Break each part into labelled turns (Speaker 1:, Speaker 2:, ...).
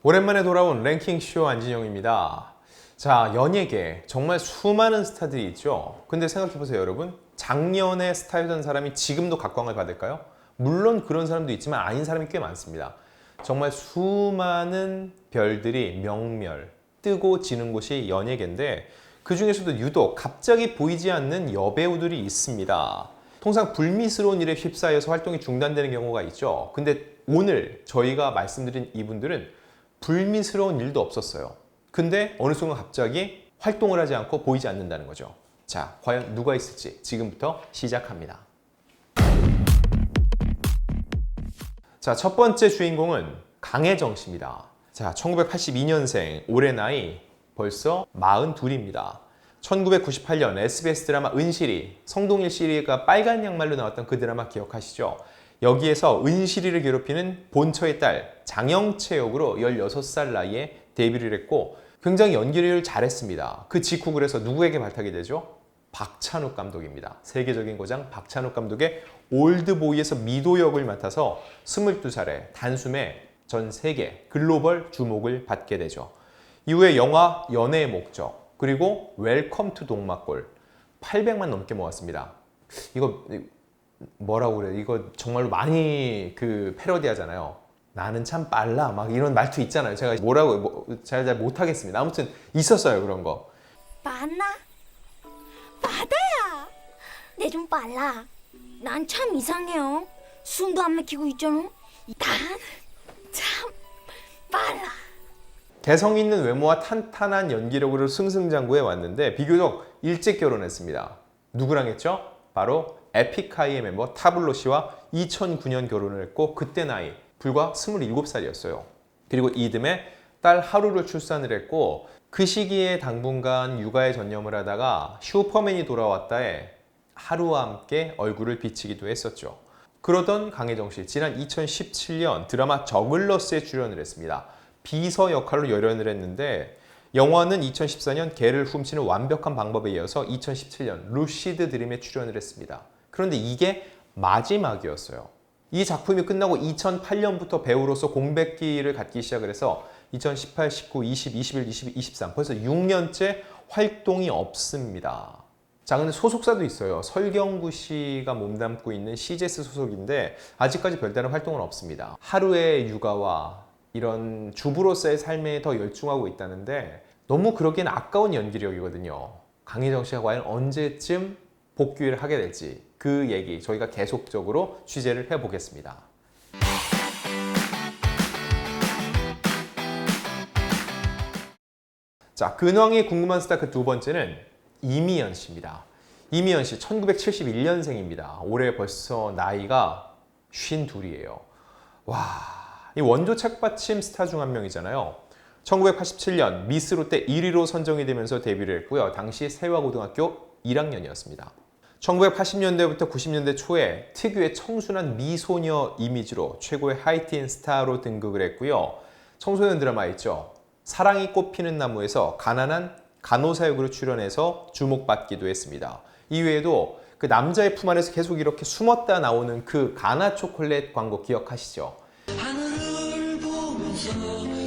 Speaker 1: 오랜만에 돌아온 랭킹쇼 안진영입니다. 자, 연예계 정말 수많은 스타들이 있죠. 근데 생각해보세요, 여러분. 작년에 스타였던 사람이 지금도 각광을 받을까요? 물론 그런 사람도 있지만 아닌 사람이 꽤 많습니다. 정말 수많은 별들이 명멸, 뜨고 지는 곳이 연예계인데 그 중에서도 유독 갑자기 보이지 않는 여배우들이 있습니다. 통상 불미스러운 일에 휩싸여서 활동이 중단되는 경우가 있죠. 근데 오늘 저희가 말씀드린 이분들은 불미스러운 일도 없었어요. 근데 어느 순간 갑자기 활동을 하지 않고 보이지 않는다는 거죠. 자, 과연 누가 있을지 지금부터 시작합니다. 자, 첫 번째 주인공은 강혜정 씨입니다. 자, 1982년생, 올해 나이 벌써 42입니다. 1998년 SBS 드라마 은실이, 성동일 씨가 빨간 양말로 나왔던 그 드라마 기억하시죠? 여기에서 은실이를 괴롭히는 본처의 딸 장영채 역으로 16살 나이에 데뷔를 했고 굉장히 연기를 잘했습니다. 그 직후 그래서 누구에게 발탁이 되죠? 박찬욱 감독입니다. 세계적인 고장 박찬욱 감독의 올드보이에서 미도 역을 맡아서 22살에 단숨에 전 세계 글로벌 주목을 받게 되죠. 이후에 영화 연애의 목적, 그리고 웰컴 투 동막골 800만 넘게 모았습니다. 이거 뭐라고 그래? 이거 정말로 많이 그 패러디 하잖아요. 나는 참 빨라. 막 이런 말투 있잖아요. 제가 뭐라고 잘 못하겠습니다. 아무튼 있었어요, 그런 거.
Speaker 2: 맞나? 맞아야. 내 좀 빨라. 난 참 이상해요. 숨도 안 막히고 있잖아. 난 참 빨라.
Speaker 1: 개성 있는 외모와 탄탄한 연기력으로 승승장구해 왔는데 비교적 일찍 결혼했습니다. 누구랑 했죠? 바로 에픽하이의 멤버 타블로 씨와 2009년 결혼을 했고 그때 나이 불과 27살이었어요. 그리고 이듬해 딸 하루를 출산을 했고 그 시기에 당분간 육아에 전념을 하다가 슈퍼맨이 돌아왔다에 하루와 함께 얼굴을 비치기도 했었죠. 그러던 강혜정 씨, 지난 2017년 드라마 저글러스에 출연을 했습니다. 비서 역할로 열연을 했는데 영화는 2014년 개를 훔치는 완벽한 방법에 이어서 2017년 루시드 드림에 출연을 했습니다. 그런데 이게 마지막이었어요. 이 작품이 끝나고 2008년부터 배우로서 공백기를 갖기 시작을 해서 2018, 19, 20, 21, 22, 23 벌써 6년째 활동이 없습니다. 자, 근데 소속사도 있어요. 설경구 씨가 몸담고 있는 CGS 소속인데 아직까지 별다른 활동은 없습니다. 하루의 육아와 이런 주부로서의 삶에 더 열중하고 있다는데 너무 그러기엔 아까운 연기력이거든요. 강혜정 씨가 과연 언제쯤 복귀를 하게 될지 그 얘기 저희가 계속적으로 취재를 해보겠습니다. 자, 근황이 궁금한 스타 그 두 번째는 이미연 씨입니다. 이미연 씨 1971년생입니다. 올해 벌써 나이가 52이에요. 와, 이 원조 책받침 스타 중 한 명이잖아요. 1987년 미스 롯데 1위로 선정이 되면서 데뷔를 했고요. 당시 세화고등학교 1학년이었습니다. 1980년대부터 90년대 초에 특유의 청순한 미소녀 이미지로 최고의 하이틴 스타로 등극을 했고요. 청소년 드라마 있죠. 사랑이 꽃피는 나무에서 가난한 간호사 역으로 출연해서 주목받기도 했습니다. 이외에도 그 남자의 품 안에서 계속 이렇게 숨었다 나오는 그 가나 초콜릿 광고 기억하시죠?
Speaker 3: 하늘을 보면서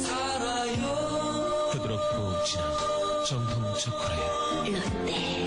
Speaker 3: 살아요. 부드럽고 진한 정통 초콜릿 롯데.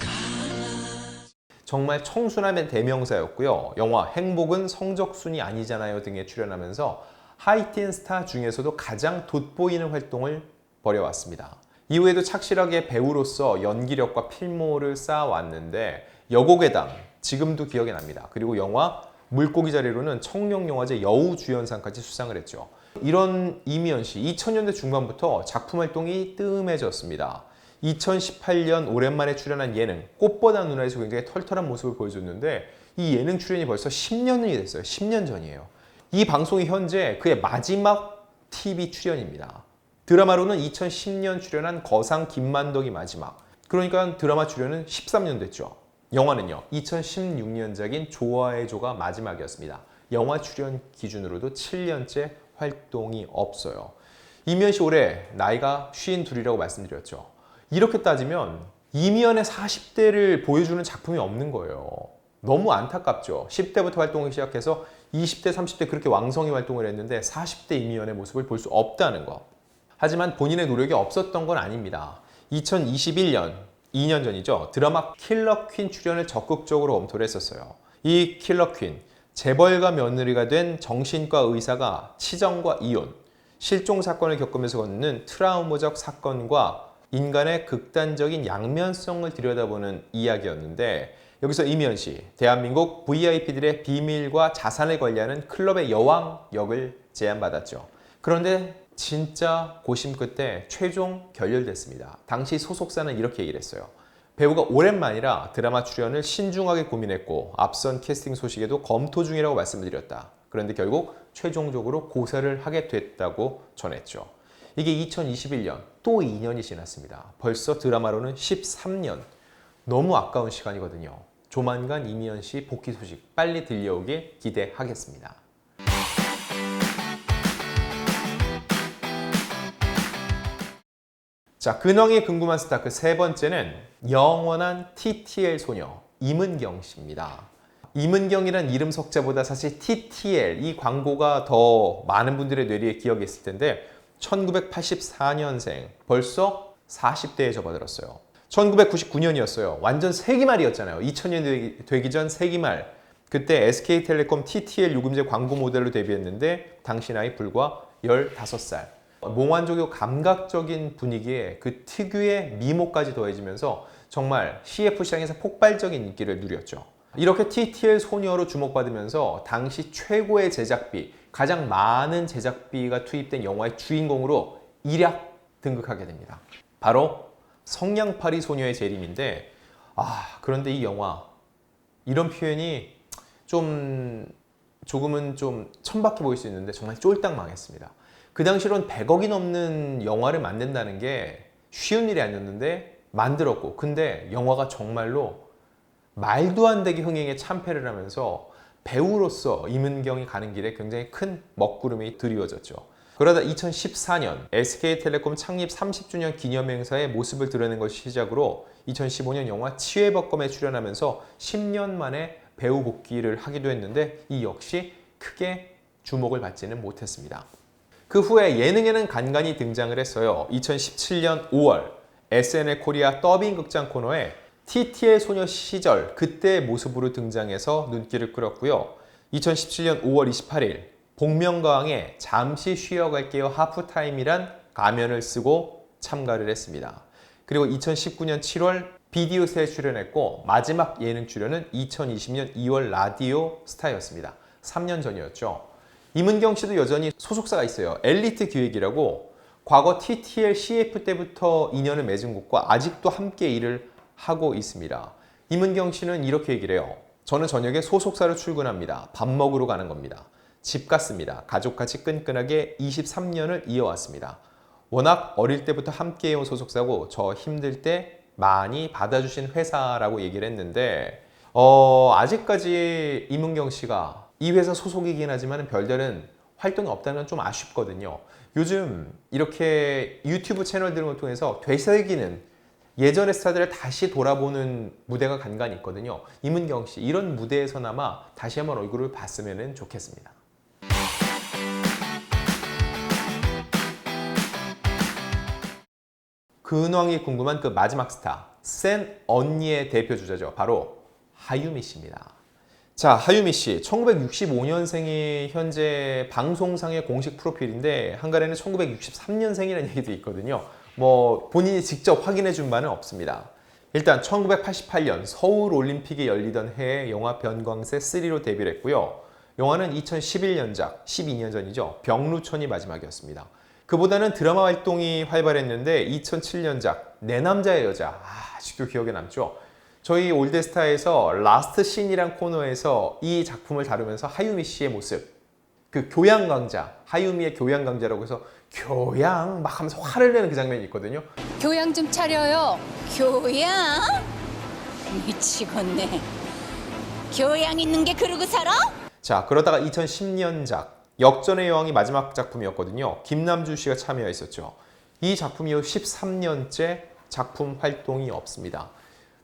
Speaker 1: 정말 청순함의 대명사였고요. 영화 행복은 성적순이 아니잖아요 등에 출연하면서 하이틴 스타 중에서도 가장 돋보이는 활동을 벌여왔습니다. 이후에도 착실하게 배우로서 연기력과 필모를 쌓아왔는데 여고괴담 지금도 기억이 납니다. 그리고 영화 물고기 자리로는 청룡영화제 여우주연상까지 수상을 했죠. 이런 이미연 씨 2000년대 중반부터 작품 활동이 뜸해졌습니다. 2018년 오랜만에 출연한 예능 꽃보다 누나에서 굉장히 털털한 모습을 보여줬는데 이 예능 출연이 벌써 10년이 됐어요. 10년 전이에요. 이 방송이 현재 그의 마지막 TV 출연입니다. 드라마로는 2010년 출연한 거상 김만덕이 마지막. 그러니까 드라마 출연은 13년 됐죠. 영화는요. 2016년작인 좋아해줘가 마지막이었습니다. 영화 출연 기준으로도 7년째 활동이 없어요. 이미연 씨 올해 나이가 52이라고 말씀드렸죠. 이렇게 따지면 이미연의 40대를 보여주는 작품이 없는 거예요. 너무 안타깝죠. 10대부터 활동을 시작해서 20대, 30대 그렇게 왕성히 활동을 했는데 40대 이미연의 모습을 볼 수 없다는 거. 하지만 본인의 노력이 없었던 건 아닙니다. 2021년, 2년 전이죠. 드라마 킬러 퀸 출연을 적극적으로 검토를 했었어요. 이 킬러 퀸, 재벌가 며느리가 된 정신과 의사가 치정과 이혼, 실종 사건을 겪으면서 겪는 트라우마적 사건과 인간의 극단적인 양면성을 들여다보는 이야기였는데, 여기서 이미연 씨, 대한민국 VIP들의 비밀과 자산을 관리하는 클럽의 여왕 역을 제안받았죠. 그런데 진짜 고심 끝에 최종 결렬됐습니다. 당시 소속사는 이렇게 얘기를 했어요. 배우가 오랜만이라 드라마 출연을 신중하게 고민했고 앞선 캐스팅 소식에도 검토 중이라고 말씀을 드렸다. 그런데 결국 최종적으로 고사를 하게 됐다고 전했죠. 이게 2021년, 또 2년이 지났습니다. 벌써 드라마로는 13년. 너무 아까운 시간이거든요. 조만간 이미연 씨 복귀 소식 빨리 들려오길 기대하겠습니다. 자, 근황이 궁금한 스타 그 세 번째는 영원한 TTL 소녀 임은경 씨입니다. 임은경이란 이름 석자보다 사실 TTL 이 광고가 더 많은 분들의 뇌리에 기억이 있을 텐데 1984년생 벌써 40대에 접어들었어요. 1999년이었어요. 완전 세기말이었잖아요. 2000년 되기 전 세기말. 그때 SK텔레콤 TTL 요금제 광고 모델로 데뷔했는데 당시 나이 불과 15살. 몽환조교 감각적인 분위기에 그 특유의 미모까지 더해지면서 정말 CF 시장에서 폭발적인 인기를 누렸죠. 이렇게 TTL 소녀로 주목받으면서 당시 최고의 제작비, 가장 많은 제작비가 투입된 영화의 주인공으로 일약 등극하게 됩니다. 바로 성냥팔이 소녀의 재림인데, 그런데 이 영화 이런 표현이 조금은 좀 천박해 보일 수 있는데 정말 쫄딱 망했습니다. 그 당시로는 100억이 넘는 영화를 만든다는 게 쉬운 일이 아니었는데 만들었고, 근데 영화가 정말로 말도 안 되게 흥행에 참패를 하면서 배우로서 임은경이 가는 길에 굉장히 큰 먹구름이 드리워졌죠. 그러다 2014년 SK텔레콤 창립 30주년 기념행사에 모습을 드러낸 것이 시작으로 2015년 영화 치외법검에 출연하면서 10년 만에 배우 복귀를 하기도 했는데 이 역시 크게 주목을 받지는 못했습니다. 그 후에 예능에는 간간히 등장을 했어요. 2017년 5월 SNL 코리아 더빙 극장 코너에 TTL 소녀 시절 그때의 모습으로 등장해서 눈길을 끌었고요. 2017년 5월 28일 복면가왕에 잠시 쉬어갈게요 하프타임이란 가면을 쓰고 참가를 했습니다. 그리고 2019년 7월 비디오스에 출연했고 마지막 예능 출연은 2020년 2월 라디오 스타였습니다. 3년 전이었죠. 임은경 씨도 여전히 소속사가 있어요. 엘리트 기획이라고 과거 TTL CF 때부터 인연을 맺은 곳과 아직도 함께 일을 하고 있습니다. 임은경 씨는 이렇게 얘기를 해요. 저는 저녁에 소속사로 출근합니다. 밥 먹으러 가는 겁니다. 집 같습니다. 가족같이 끈끈하게 23년을 이어왔습니다. 워낙 어릴 때부터 함께 해온 소속사고 저 힘들 때 많이 받아주신 회사라고 얘기를 했는데 아직까지 임은경 씨가 이 회사 소속이긴 하지만 별다른 활동이 없다는 건 좀 아쉽거든요. 요즘 이렇게 유튜브 채널들을 통해서 되새기는 예전의 스타들을 다시 돌아보는 무대가 간간히 있거든요. 임은경 씨 이런 무대에서나마 다시 한번 얼굴을 봤으면 좋겠습니다. 근황이 궁금한 그 마지막 스타 센 언니의 대표 주자죠. 바로 하유미 씨입니다. 자, 하유미 씨 1965년생이 현재 방송상의 공식 프로필인데 한간에는 1963년생이라는 얘기도 있거든요. 본인이 직접 확인해 준 바는 없습니다. 일단 1988년 서울 올림픽이 열리던 해에 영화 변광세 3로 데뷔를 했고요. 영화는 2011년작, 12년 전이죠. 병루천이 마지막이었습니다. 그보다는 드라마 활동이 활발했는데 2007년작 내 남자의 여자, 아직도 기억에 남죠. 저희 올드스타에서 라스트 씬이란 코너에서 이 작품을 다루면서 하유미 씨의 모습, 그 교양 강자, 하유미의 교양 강자라고 해서 교양 막 하면서 화를 내는 그 장면이 있거든요.
Speaker 4: 교양 좀 차려요. 교양? 미치겠네. 교양 있는 게 그러고 살아?
Speaker 1: 자, 그러다가 2010년작 역전의 여왕이 마지막 작품이었거든요. 김남주 씨가 참여했었죠. 이 작품 이후 13년째 작품 활동이 없습니다.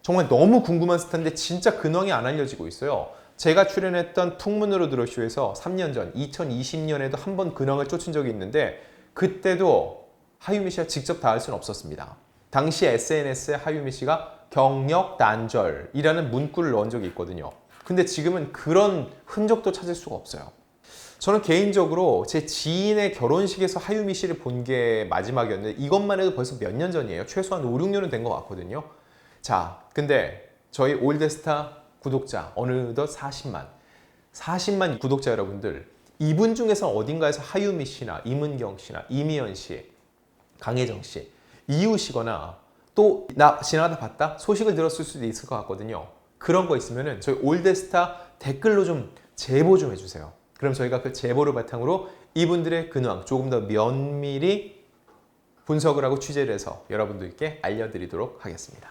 Speaker 1: 정말 너무 궁금한 스타인데 진짜 근황이 안 알려지고 있어요. 제가 출연했던 풍문으로 들어쇼에서 3년 전 2020년에도 한 번 근황을 쫓은 적이 있는데 그때도 하유미 씨가 직접 닿을 수는 없었습니다. 당시 SNS에 하유미 씨가 경력 단절이라는 문구를 넣은 적이 있거든요. 근데 지금은 그런 흔적도 찾을 수가 없어요. 저는 개인적으로 제 지인의 결혼식에서 하유미 씨를 본 게 마지막이었는데 이것만 해도 벌써 몇 년 전이에요. 최소한 5, 6년은 된 것 같거든요. 자, 근데 저희 올드스타 구독자 어느덧 40만 구독자 여러분들, 이분 중에서 어딘가에서 하유미 씨나 임은경 씨나 이미연 씨, 강혜정 씨 이웃이거나 또 나 지나가다 봤다 소식을 들었을 수도 있을 것 같거든요. 그런 거 있으면은 저희 올드스타 댓글로 좀 제보 좀 해주세요. 그럼 저희가 그 제보를 바탕으로 이분들의 근황 조금 더 면밀히 분석을 하고 취재를 해서 여러분들께 알려드리도록 하겠습니다.